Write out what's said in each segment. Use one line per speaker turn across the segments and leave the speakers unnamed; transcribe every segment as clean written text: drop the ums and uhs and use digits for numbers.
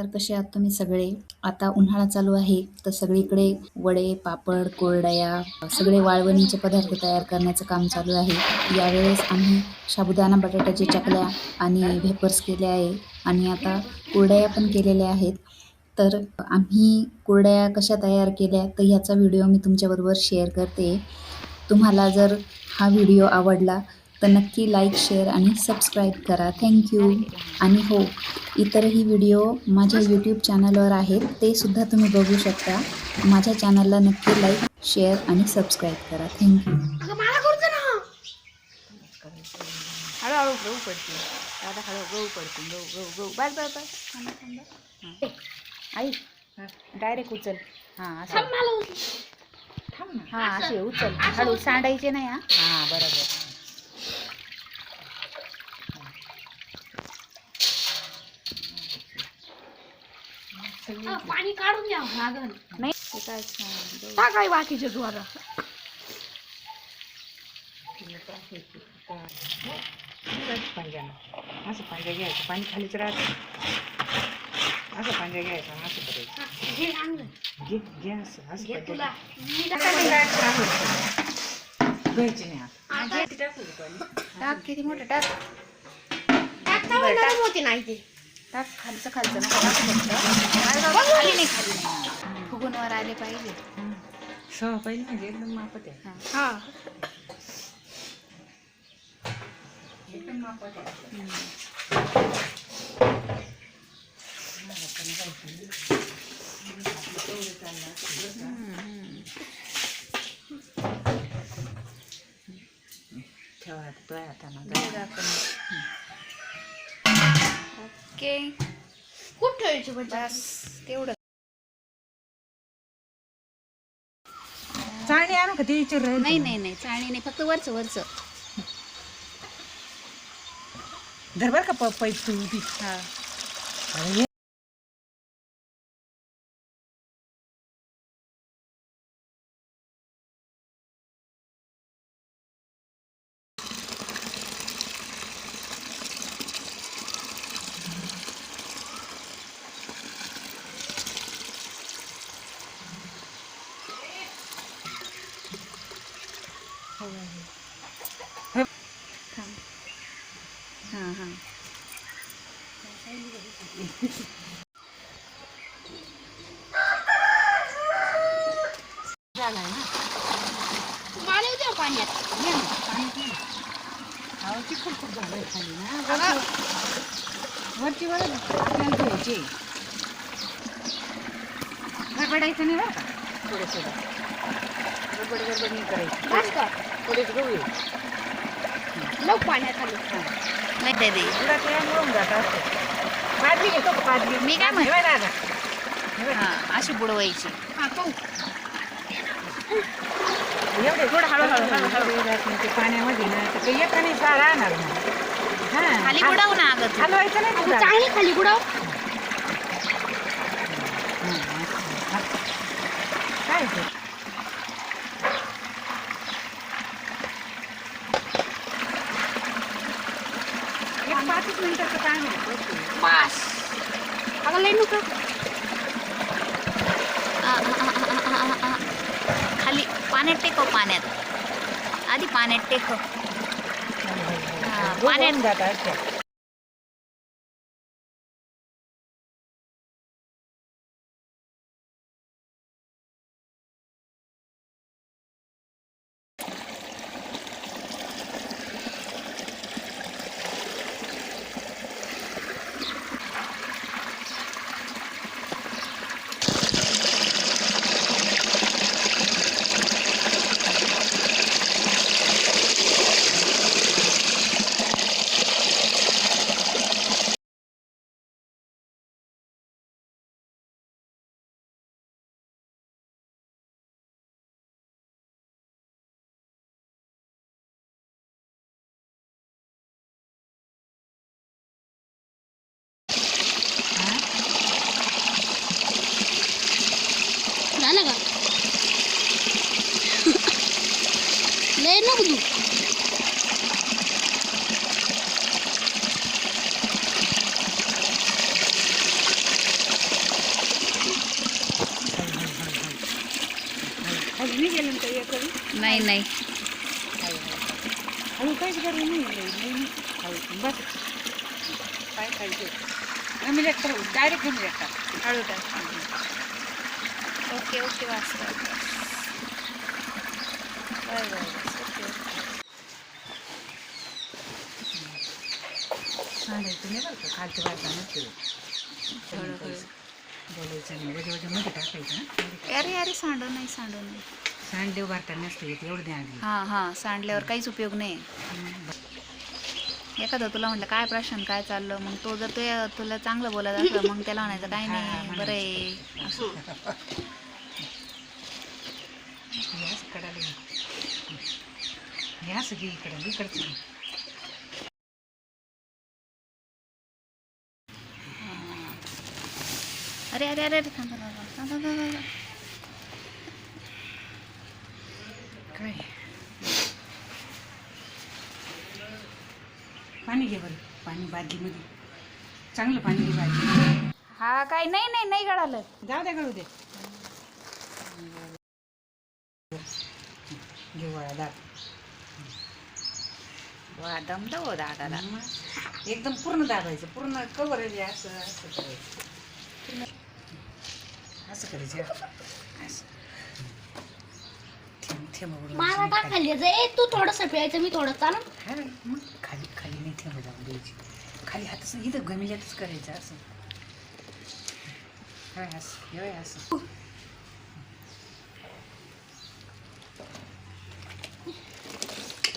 नमस्कार, कसे आहात तुम्ही सगळे? आता उन्हाळा चालू आहे तर सगळीकडे वडे, पापड, कुरडया सगळे वाळवणीचे पदार्थ तयार करण्याचं काम चालू आहे. यावेळेस आम्ही साबुदाणा बटाट्याच्या चकल्या आणि वेफर्स केले आहे आणि आता कुरडया पण केलेल्या आहेत. तर आम्ही कुरडया कशा तयार केल्या तर ह्याचा व्हिडिओ मी तुमच्याबरोबर शेअर करते. तुम्हाला जर हा व्हिडिओ आवडला तर नक्की लाईक, शेअर आणि सबस्क्राईब करा. थँक्यू. आणि हो, इतरही व्हिडिओ माझ्या यूट्यूब चॅनलवर आहेत, ते सुद्धा तुम्ही बघू शकता. माझ्या चॅनलला नक्की लाईक, शेअर आणि सबस्क्राईब करा. थँक्यू.
हळूहळू गहू पडतील दादा, हळू गहू पडतील. गहू गहू गहू बस बस बस, थांबा थांबा. आई डायरेक्ट उचल. हां असं थांब ना. हां असे उचल, हळू सांडायचे नाही. हां बरोबर.
पाणी काढून द्या लागल
नाही ते काय छान
टाकाय बाकीचे द्वारा
असं पांजा घ्यायचं, पाणी खालीच राहतं. असं पांजा घ्यायचं, असं करायचं.
घे आणलं
घे घे असं असं
घे तुला मी
घ्यायची नाही.
टाक किती मोठं टाक टाकता मोठी नाही ते
टाक खालचं खालचं नको टाक.
खाली नाही
फुगूनवर आले पाहिजे. सहा पाहिजे म्हणजे एकदम मापत आहे.
हा
एकदम मापत आहे. ठेवा तो हाताना.
ओके कुठं ठेवायची
बस तेवढं. चाळणी आणू का ते विचार?
नाही नाही नाही चाळणी नाही, फक्त वरचं वरचं.
धर बर का पाईप तू उभी.
हा
हां हां झाला ना.
मला द्या पाण्यात.
ये ना पाणी घे ना. अहो चिकट खूप झालं खाली ना. वरची वर आपल्याला घ्यायची. गडबडायचं नाही बरं का. थोडंसं गडबड गडबड नाही करायची.
बस का
थोडेच गहू आहे.
लव पाण्यात आलं.
नाही दे तुला ते मिळून जात असते. पादली घेतो का पादली?
मी काय म्हणते?
दादा
हां अशी बुडवायची. हां पाहू
एवढे थोडं हळूहळू ते पाण्यामध्ये ना ते काही एकाने राहणार नाही. हां
खाली बुडव ना अगं.
हलवायचं नाही तुला.
चांगली खाली बुडव.
काय ते एक 5 मिनिटाचं काम आहे.
पास अगं लई नको. खाली पाण्यात टेकव. पाण्यात आधी पाण्यात टेकव.
पाण्यात जातात. कधी
नाही नाही
हळू काहीच गरज नाही हळू बस काय खायचं मी डायरेक्ट घेऊन टाक
हळू टाक ओके ओके वास बरं ओके
सांगायचं नाही बरं का खालच्या बायका नसते बोलायचं नाही वजे मध्ये टाकायचं ना
अरे अरे सांडू नाही सांडू नाही
सांडदेव भरता नसते येत एवढं द्या आधी
हां हां सांडल्यावर काहीच उपयोग नाही एखादं तुला म्हटलं काय प्रश्न काय चाललं मग तो जर तुला चांगलं बोलत असलं मग त्याला म्हणायचं काही नाही बरं आहे असं
हे असं कडायला हे असं घे इकडचं
अरे अरे अरे अरे थांब थांब थांब थांब थांब थांब.
काय पाणी घे बरं पाणी बादलीमध्ये चांगलं पाणी घे बादली
हा काय नाही नाही नाही गळालं
जाऊ द्या गळू दे घे वळा दाब
वा दमलं हो दादाला
एकदम पूर्ण दाबायचं पूर्ण कवर आहे असं असं करायचं असं करायचं असं
मला टाकायला जाय तू थोडंसं प्यायचं मी थोडं चालू
हा मग खाली खाली नाही थेंब जाऊन द्यायची खाली हात असं इथं गमिल्यातच करायचं असं काय असं हे असं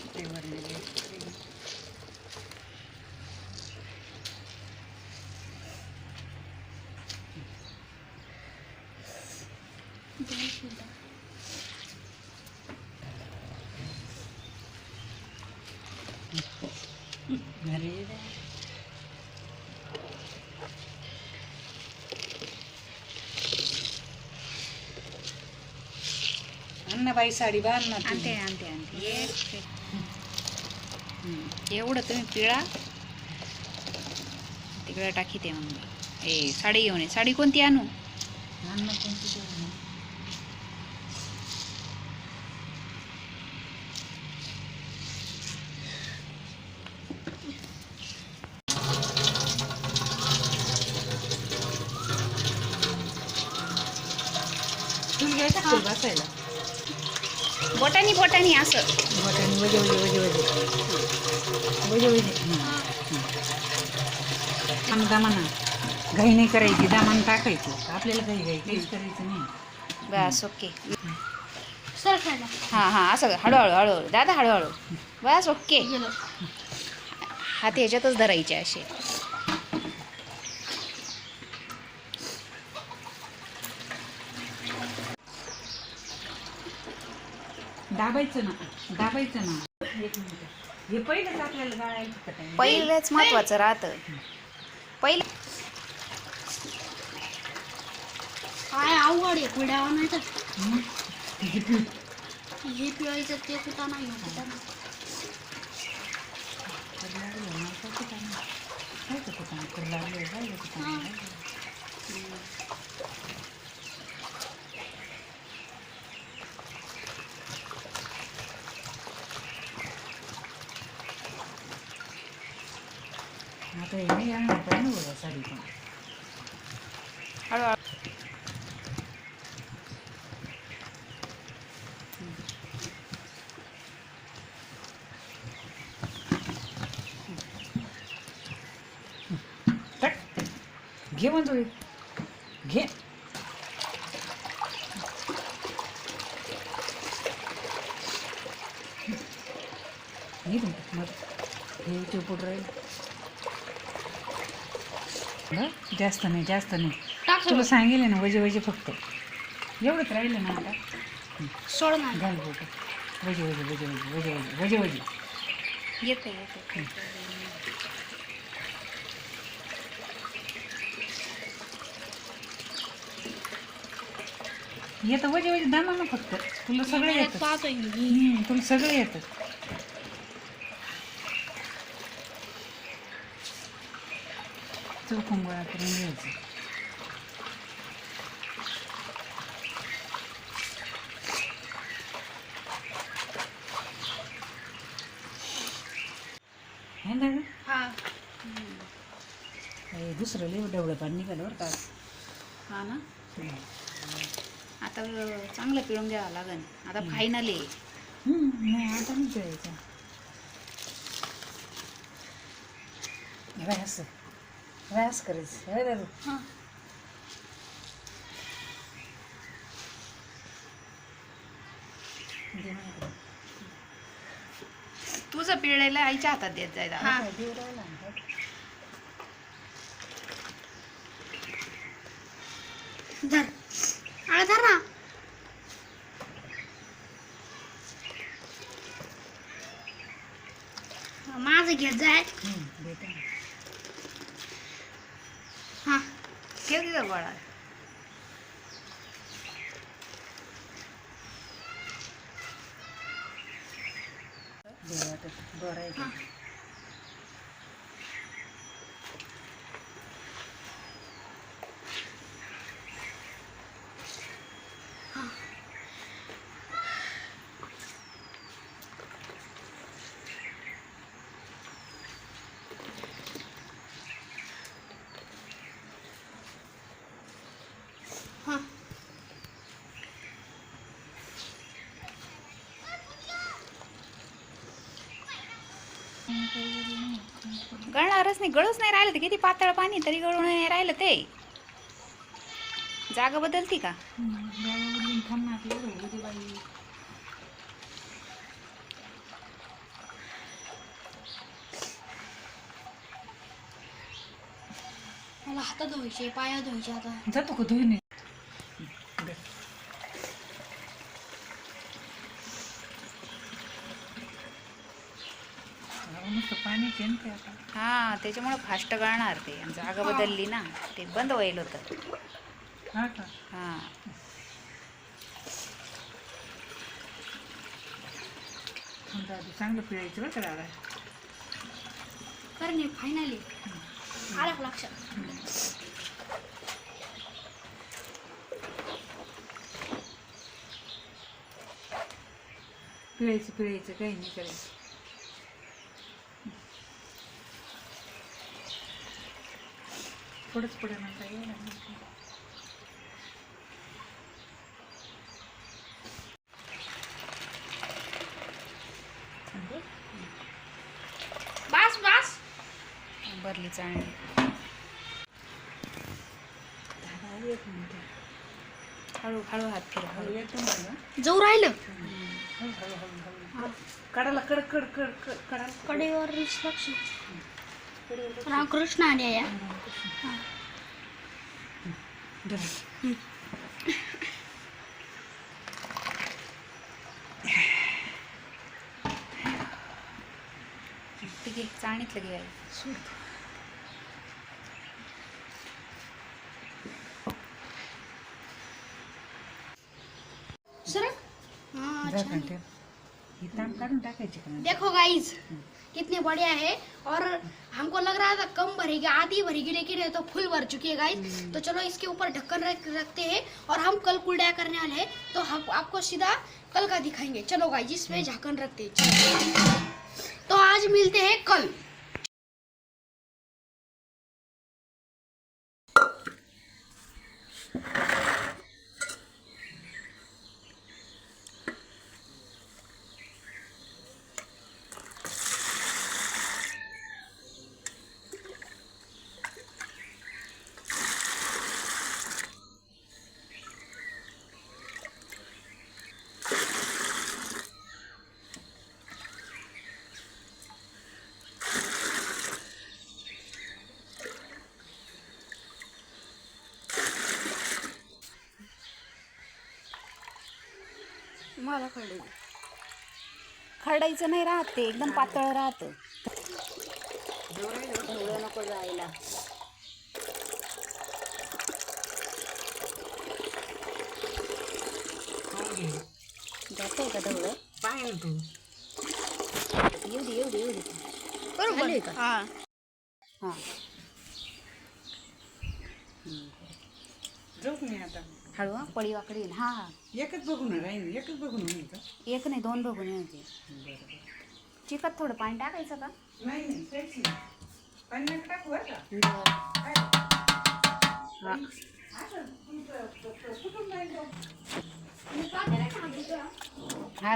ते वरलेले अरे अन्नाबाई साडी बांध ना तू.
आणते आणते आणते एवढं तुम्ही पिळा तिकडे टाकी ते मग ए साडी घेऊन ये साडी कोणती आणू
आण ना कोणती तरी. तुम्ही घ्यायचा का बसायला
बोटानी बोटानी असं
बटाणी वजे वजे वजे वजे वजे वजे दामाना घाई नाही करायची दामान टाकायचं आपल्याला काही घाई काहीच करायचं नाही
बस ओके
सर खायला
हां हां असं हळूहळू हळूहळू दादा हळूहळू बस ओके
गेलो
हात ह्याच्यातच धरायचे असे
दाबायचं ना एक मिनिट हे पहिलंच आपल्याला गाळायचं का काय?
पहिलंच महत्वाचं राहतं पहिलं
काय अवघड आहे पुढे आणायचं
हं? हे पिऊ.
हे पिवायचं ते कुठं नाही होत
करू लागलं ना, काय कुठं नाही. काय ते कुठं नाही, करू लागलं, काय ते कुठं नाही. आता हे नाही आणलं पाहिजे ना बघा साडी पण
हळूहळू
टाक घे म्हणतो घे मग हे चिपूट राहील जास्त नाही
टाक
तुला सांगेल ना वजे वजे फक्त एवढंच राहिलं ना आता
सोड ना
घाल बोट वजे वजे वजे वजे वजे वजे वजे वजे
येते येते
येतं वजे वजे दामा ना फक्त तुला सगळं येतं
पाहतोय मी
तुला सगळं येतं चौकून गोळा करून घ्यायचं दुसरं लय डवळं पाणी निघालं बरं का.
हा ना. आता चांगलं पिळून घ्यावं लागेल. आता फायनल आहे.
नाही आता नाही पिळायचं. बाय असं करायचं होय दादू. दे मला.
तुझं पिळलेलं आईच्या हातात देत जायला.
काय देऊ राहिला ना.
धर आळा धर ना. माझं घेत जाय.
देते ना.
हा
ठेव तिथं गोळा.
दे वाटत बरं आहे का?
हा
गळणारच नाही. गळूच नाही राहिलं ते. किती पातळ पाणी तरी गळून नाही राहिलं ते. जागा बदलती का?
मला हात धुवायचे पाया धुवायचे आता.
जातो का धुईने. नुसतं पाणी पेन काय आता.
हा त्याच्यामुळे फास्ट गळणार ते. आणि जागा बदलली ना ते बंद होईल होतं.
हा का.
हा
दादू चांगलं पिळायचं बरं का दादा.
कर नाही फायनली आला का लक्षात.
पिळायचं काही नाही करायचं. थोडंच पुढे म्हणता येईल.
बस
भरली चाळणी.
दादा एक मिनिट.
हळू हळू हात फिरव. हळू.
एकदम झालं.
जाऊ राहिलं
कडाला कड कडाला
कडेवर लक्ष. रामकृष्ण आले या.
ठीक आहे चाळणीतलं घे.
सरक. हाँ अच्छा।
ही ताम काढून टाकायची का.
देखो गाइस कितने बढ़िया है। और हमको लग रहा था कम भरेगी, आधी भरेगी, लेकिन ये तो फुल भर चुकी है गाइस। तो चलो इसके ऊपर ढक्कन रखते हैं और हम कल कुलडा करने वाले हैं, तो हम आपको सीधा कल का दिखाएंगे। चलो गाइस इसमें ढक्कन रखते हैं। चलो। तो आज मिलते हैं कल।
मला खरडायचं नाही राहत ते. एकदम पातळ राहतं.
ढवळं नको जायला. जातंय का ढवळं.
पाहिलं तू.
एवढी
बरोबर
का.
हाँ
हां
जाऊ नाही आता.
हळू हा. पळी वाकडी येईल. हा हा.
एकच बघून राहील. एकच बघून होईल का.
एक नाही दोन बघून येते. चिकट थोडं पाणी टाकायचं का.
नाही काहीच नाही. हा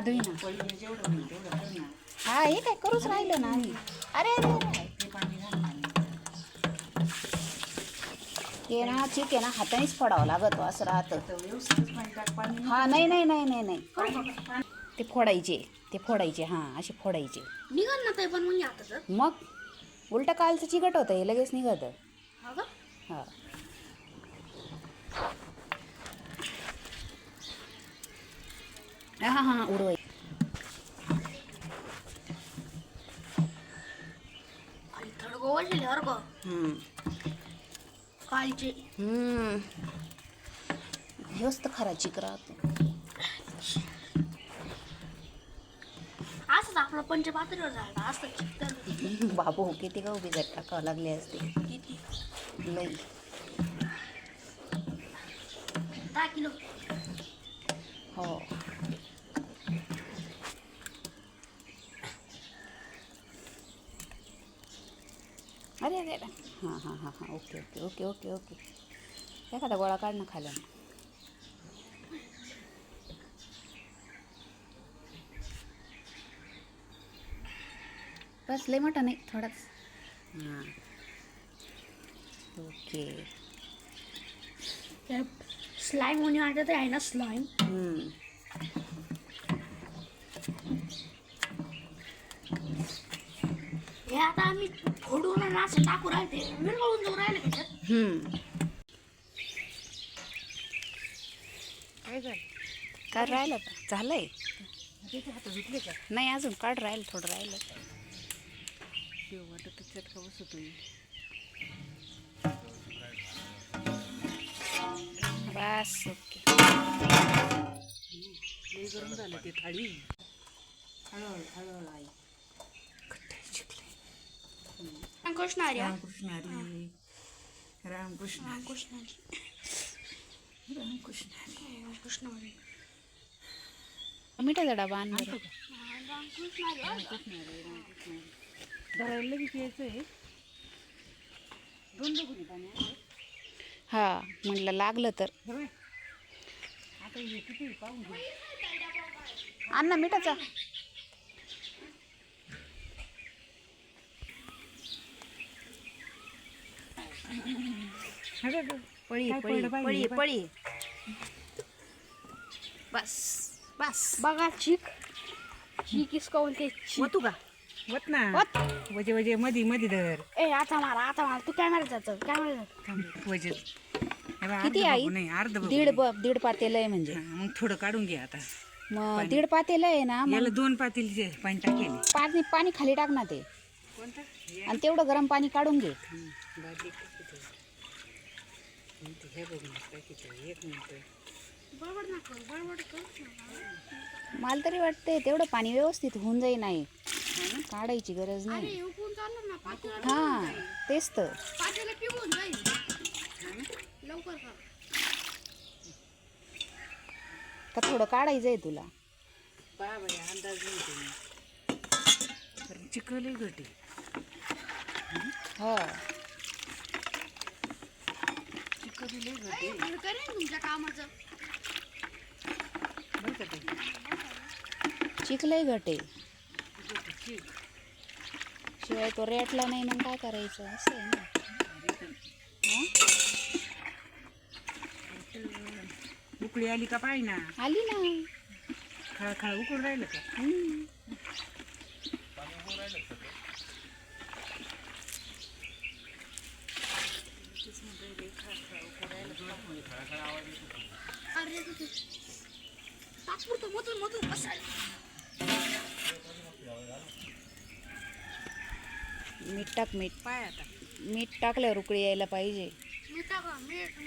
धुई ना. हा हे काय करूच राहिलो ना आम्ही. अरे अरे अरे ते ना चिक आहे ना हातानेच फोडावं लागत असं राहतं. हा नाही नाही नाही नाही नाही ते फोडायचे हां असे फोडायचे.
निघाल ना ते पण मग आता
मग उलटं कालचं चिकट होतं हे लगेच निघतं.
हा का?
हा हां हां उडवाय.
खाली थोडं गोवळलेले बरं का कालचे.
हेच तर खरा चिक राहतो.
असंच आपलं पंचपात्रीवर झालं असतं चिकन.
बाबू किती गहू भिजत टाकावं लागले असते
किती?
लई.
10 किलो.
हो अरे अरे अरे हां हां हां हां okay okay okay okay okay. एखादा गोळा काढ ना खाल्या. बस लय मोठा नाही थोडाच. हां ओके.
स्लाइम होणे वाटत आहे ना स्लाइम. हे आता आम्ही फोडून आणि असं टाकू राहते विरघळून जाऊ राहिले त्याच्यात.
काय राहिलं का झालंय नाही अजून काढ राहिलं थोडं राहिलं.
चटका बसतो.
बस ओके.
गरम झालं ते थाळी. हळूहळू हळूहळू आई.
रामकृष्ण हरी.
रामकृष्ण हरी. रामकृष्ण
रामकृष्ण हरी.
रामकृष्ण हरी.
रामकृष्ण हरी.
मिठाचा डबा आण बरं.
रामकृष्ण हरी.
धरायला लगेच यायचं आहे. 2 बघून पाणी.
हा म्हटलं लागलं तर
आता हे किती पाहून घे.
आण ना मिठाचा.
पळी
पळी पळी पळी. बस बस
बघा चिक. चिक इसको बोलते
वतू का
वत ना.
वत.
वजे वजे मधी मधी धर.
ए आता मारा तू कॅमेरा जातं कॅमेरा.
वजे
किती आई?
नाही अर्ध बघ.
दीड पातेलं आहे म्हणजे.
मग थोडं काढून घे आता.
मग दीड पातेलं आहे ना मग
याला 2 पातेलीचे पाणी टाकेल.
पाणी खाली टाक ना ते
कोणतं
आणि तेवढं गरम पाणी काढून घे.
हे बघ ना 1 मिनिट.
बडबड नको बडबड कर.
मला तरी वाटतंय तेवढं पाणी व्यवस्थित होऊन जाई नाही काढायची गरज
अरे
नाही.
येऊन चाललं ना पातेलं.
हा तेच तर.
पातेलं पिऊन जाईल लवकर कर.
का थोडं काढायचंय तुला.
बाबा अंदाज नाही चिकले घटे.
हो
चिकले घटे.
करेन तुमच्या कामाचं.
बरं का ते
चिकलंय घटे
चिक.
शिवाय तो रेटला नाही मग काय करायचं असं आहे ना.
उकळी आली का पाहिजे ना.
आली ना.
खळखळ उकळून राहिलं का.
अरे तात्पुरतं मधून मधून बसायला.
मीठ टाक मीठ.
पाय आता
मीठ टाकल्यावर उकळी यायला पाहिजे.
मीठ टाका मीठ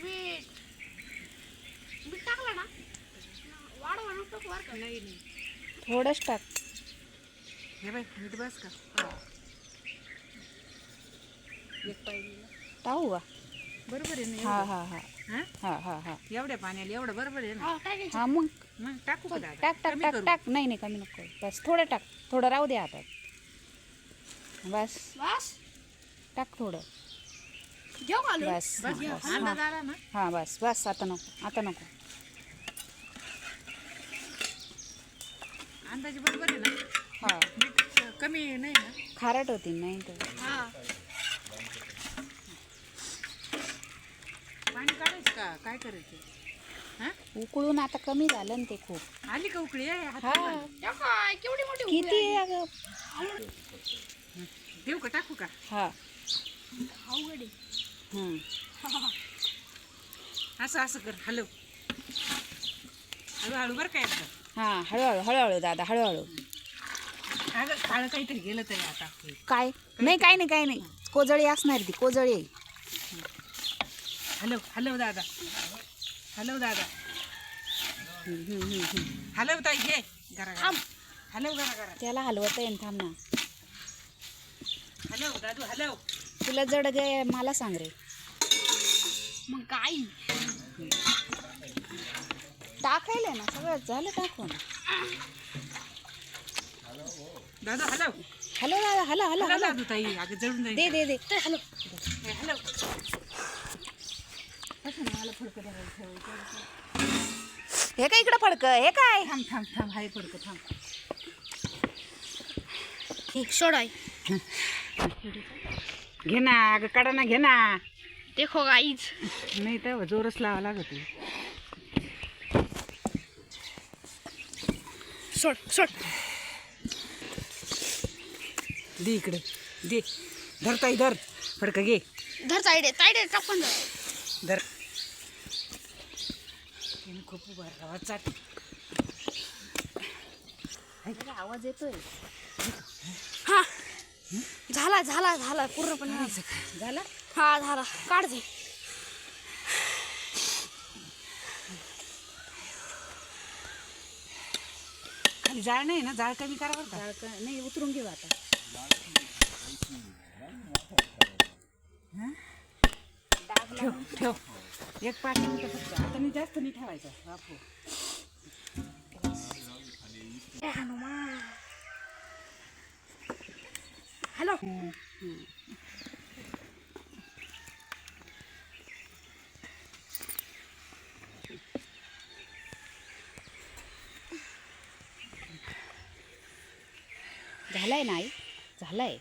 टाकलं ना वाढवा नको वर का.
नाही
थोडंच टाक.
हे बाय मीठ बस का. एक पाहिजे
टाकू का.
बरोबर आहे ना.
हा हा हा
हा
हा हा हा
एवढ्या पाण्याला एवढं बरोबर आहे ना.
हा टाकायचं.
हा मग
मग टाकू का दादा.
टाक टाक
कमी
टाक
करू?
टाक नाही नाही कमी नको बस थोडं टाक थोडं राहू दे आता बस.
बस
टाक थोडं.
घेऊ घालून.
बस
बस घ्या.
हां
अंदाज आला ना.
हां बस बस आता नको आता नको.
अंदाजे बरोबर आहे ना.
हां
मीठ कमी नाही ना.
खारट होती नाही तर.
हा
पाणी काढायचं का काय करायचं. हा
उकळून आता कमी झालं ना ते खूप.
आली का उकळी आहे
हा
त्या काय केवढी मोठी उकळी
किती
आली.
आहे अगं.
देऊ का टाकू का.
हा
अवघड आहे.
हं.
असं असं कर हलव. हळूहळू बरं काय एकदा.
हां हळूहळू हळूहळू दादा हळूहळू.
अगं काळं काहीतरी गेलं तरी आता.
काय नाही काही नाही काही नाही. कोजळी असणार ती कोजळी आहे.
हलव हलव दादा. हलव दादा. हलव ताई घे गरा गरा. हलव गरा गरा.
त्याला हलवता येईन थांब ना.
हलव दादू हलव.
तुला जड गे मला सांग रे.
मग काय
टाकायला ना सगळं झालं टाकून.
दादू हलव.
हॅलो दादा हॅलो हॅलो
हलव
हॅलो.
दादू ताई अगं जळून जाईल.
दे दे दे.
ते हॅलो
हे हलव.
हे काय इकडं फडक हे काय.
थांब थांब थांब हाय पडकं थांब.
सोडाय.
घे ना अगं काढा ना घे ना.
देखो गाईज.
नाही तर जोरच लावा लागत.
सोड सोड.
दे इकडे दे. धर ताई धर. फडकं घे.
धर ताईडे टाकून धर.
धर. खूप उभा राहा चाट.
आवाज येतोय.
हा झाला झाला झाला पूर्णपणे
झाला.
हा झाला. काढ दे.
खाली जाळ नाही ना. जाळ कमी करा बरं का.
जाळ का- नाही उतरून घेऊ आता.
ठेव ठेव. एक 5 मिनिटं फक्त. आता नाही जास्त नाही ठेवायचं. बापू
ए हनुमान. हॅलो
झालाय ना आई झालाय.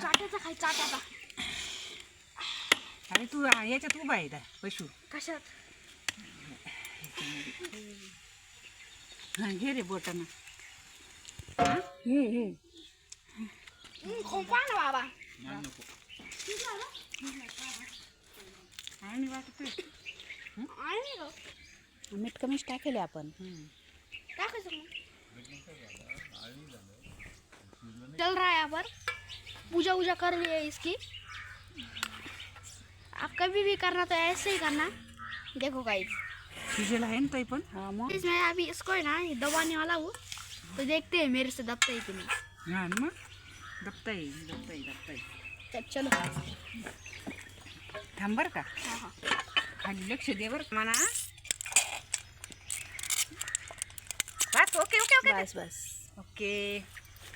चाटायचा खाय चाटायचा.
अरे तू याच्यात उभा आहे पशु.
कशात.
हां घे रे बोटानं.
खोपा ना बाबा.
आणि वाटतोय.
आणि गं.
मीठ कमीच टाकेल आपण.
टाकायचं मग. चल रहा है यहाँ पर. पूजा वूजा कर रही है इसकी. आप कभी भी करना तो ऐसे ही करना. देखो गाइस
शिजेला आहे ना ताई पण.
हा मग
इसमें अभी इसको है ना ये दबाने वाला हूँ तो देखते हैं मेरे से दबता है कि नहीं.
हां मग दबताई दबताई दबताई.
चलो
थांब बरं का.
हाँ हाँ.
खाली लक्ष दे बरं का म्हणा. बस ओके ओके ओके
बस बस.
ओके.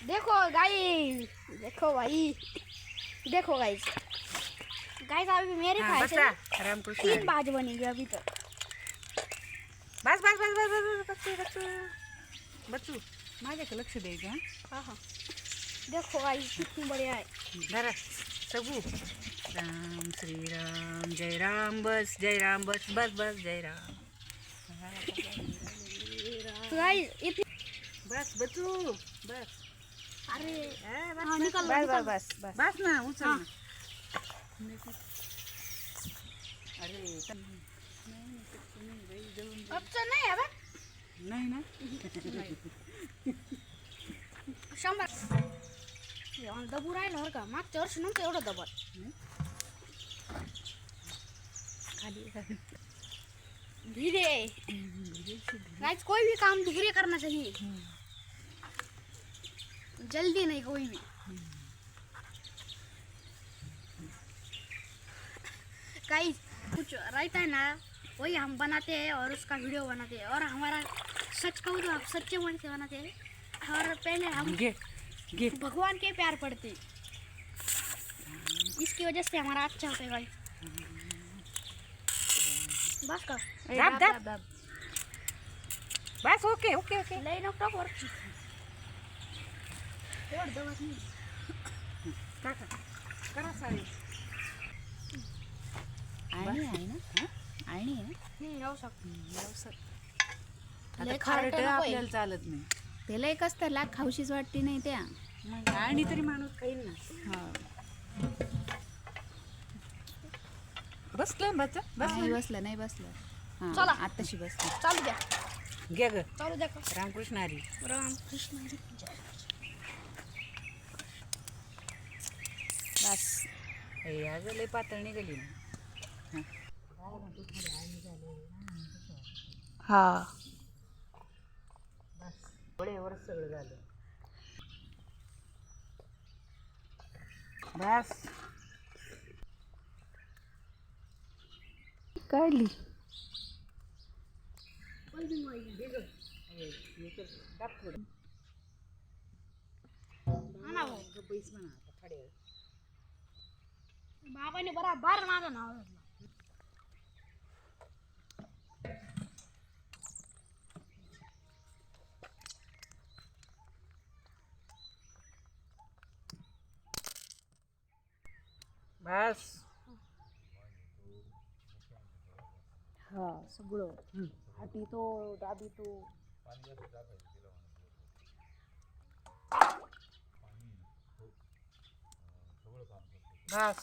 देखो गाइस. देखो भाई. देखो गाइस. गाइस अभी मेरे
हां
खाए
बसा.
से
रामकृष्ण
3
हरी.
बाज बनेगी अभी तक.
बस बस बस बस बस बच्चू बच्चू बच्चू माझ्याकडे लक्ष द्यायचं. हां
हाँ हाँ. देखो गाइस कितनी बढ़िया है.
धरा सबू. राम श्रीराम जय राम बस जय राम बस बस बस जय राम.
तो गाइस इतनी.
बस बच्चू बस.
अरे
बस
हाँ निकल
बस
निकल.
बस बस.
बस ना उचल
हाँ.
ना. अरे
कच्चा नाही आहे बा.
नाही ना.
100. दबू राहिलं बरं का. मागच्या वर्षी नव्हतं एवढं दबत. धीरे. गाइस कोई भी काम धीरे करना चाहिए. जल्दी नहीं कोई भी. गाइस कुछ रहता है ना वही हम बनाते हैं और उसका वीडियो बनाते हैं और हमारा सच कहूँ तो आप सच्चे मन से बनाते हैं और पहले हम
घे घे
भगवान के प्यार पड़ते इसकी वजह से हमारा अच्छा होता है गाइस। बस का
ए,
दाब, दाब.
दाब.
बस ओके ओके ओके
लई नको टाकू वर. एवढं दमत नाही.
टाका करा सारी
आळणी आहे ना आळणी आहे
जाऊ शकतो.
आता
लय
खारट
खारट नको आहे.
आपल्याला चालत नाही
त्याला एक असतं लाग खाऊशीच वाटते नाही त्या
मग आणि तरी माणूस खाईल ना.
हा
बसलं बस
नाही बसलं नाही बसलं हा
चला.
आत्ताशी बसलं
चालू द्या
घे ग
चालू द्या का.
रामकृष्ण हरी.
रामकृष्ण हरी.
बस
अगं लय पातळ निघाली ना.
हा
डोळ्यावर सगळं झालं. बस
काढली
हा ना भाऊ. बाबाने बराबर माझं नाव घेतलं.
बस
हा सगळं हाती तो दाबी तो
बस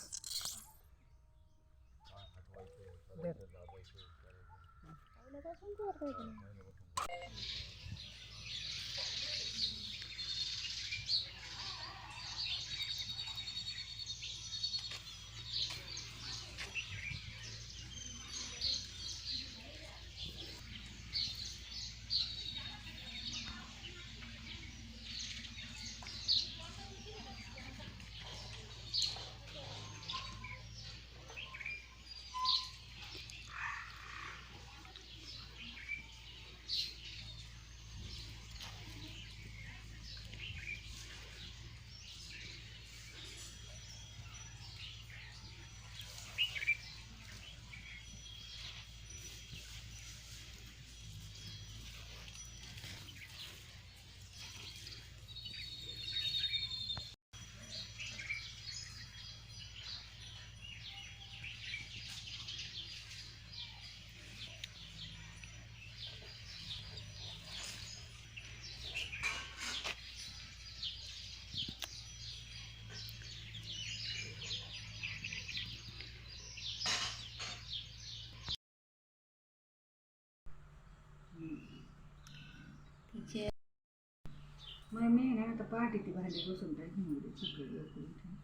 तिचे
मग मी ना आता पहाटे ती भांडी बसून टाकली सकाळी लवकर उठून.